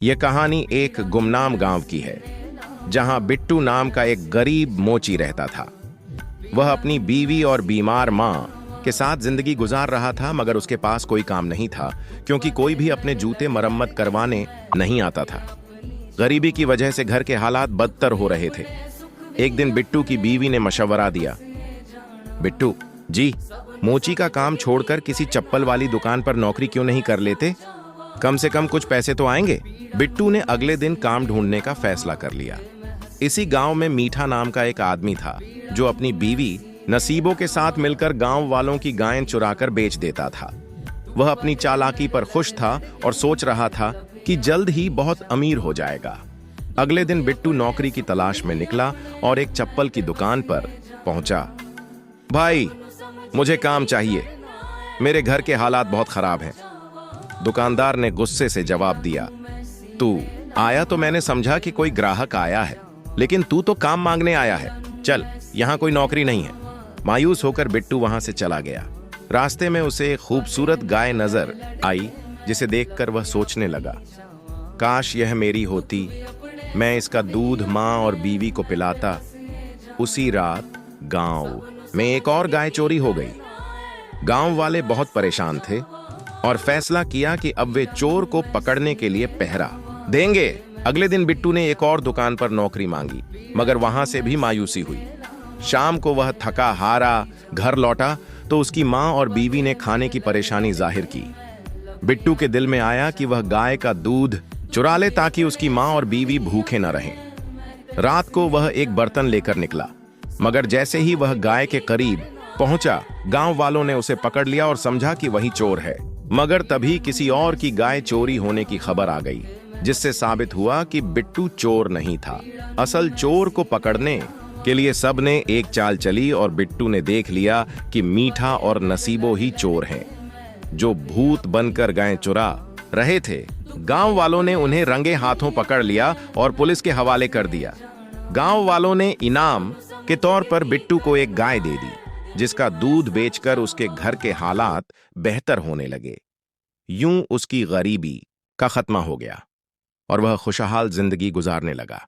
ये कहानी एक गुमनाम गांव की है जहां बिट्टू नाम का एक गरीब मोची रहता था। वह अपनी बीवी और बीमार मां के साथ जिंदगी गुजार रहा था, मगर उसके पास कोई काम नहीं था क्योंकि कोई भी अपने जूते मरम्मत करवाने नहीं आता था। गरीबी की वजह से घर के हालात बदतर हो रहे थे। एक दिन बिट्टू की बीवी ने मशवरा दिया, बिट्टू जी, मोची का काम छोड़कर किसी चप्पल वाली दुकान पर नौकरी क्यों नहीं कर लेते? कम से कम कुछ पैसे तो आएंगे। बिट्टू ने अगले दिन काम ढूंढने का फैसला कर लिया। इसी गांव में मीठा नाम का एक आदमी था जो अपनी बीवी नसीबों के साथ मिलकर गांव वालों की गायें चुराकर बेच देता था। वह अपनी चालाकी पर खुश था और सोच रहा था कि जल्द ही बहुत अमीर हो जाएगा। अगले दिन बिट्टू नौकरी की तलाश में निकला और एक चप्पल की दुकान पर पहुंचा। भाई, मुझे काम चाहिए, मेरे घर के हालात बहुत खराब हैं। दुकानदार ने गुस्से से जवाब दिया, तू आया तो मैंने समझा कि कोई ग्राहक आया है, लेकिन तू तो काम मांगने आया है। चल, यहाँ कोई नौकरी नहीं है। मायूस होकर बिट्टू वहां से चला गया। रास्ते में उसे एक खूबसूरत गाय नजर आई जिसे देखकर वह सोचने लगा, काश यह मेरी होती, मैं इसका दूध मां और बीवी को पिलाता। उसी रात गांव में एक और गाय चोरी हो गई। गांव वाले बहुत परेशान थे और फैसला किया कि अब वे चोर को पकड़ने के लिए पहरा देंगे। अगले दिन बिट्टू ने एक और दुकान पर नौकरी मांगी, मगर वहां से भी मायूसी हुई। शाम को वह थका हारा घर लौटा तो उसकी मां और बीवी ने खाने की परेशानी जाहिर की। बिट्टू के दिल में आया कि वह गाय का दूध चुरा ले ताकि उसकी मां और बीवी भूखे न रहें। रात को वह एक बर्तन लेकर निकला, मगर जैसे ही वह गाय के करीब पहुंचा, गांव वालों ने उसे पकड़ लिया और समझा कि वही चोर है। मगर तभी किसी और की गाय चोरी होने की खबर आ गई, जिससे साबित हुआ कि बिट्टू चोर नहीं था। असल चोर को पकड़ने के लिए सबने एक चाल चली और बिट्टू ने देख लिया कि मीठा और नसीबो ही चोर हैं, जो भूत बनकर गायें चुरा रहे थे। गांव वालों ने उन्हें रंगे हाथों पकड़ लिया और पुलिस के हवाले कर दिया। गांव वालों ने इनाम के तौर पर बिट्टू को एक गाय दे दी, जिसका दूध बेचकर उसके घर के हालात बेहतर होने लगे। यूं उसकी गरीबी का खत्मा हो गया और वह खुशहाल जिंदगी गुजारने लगा।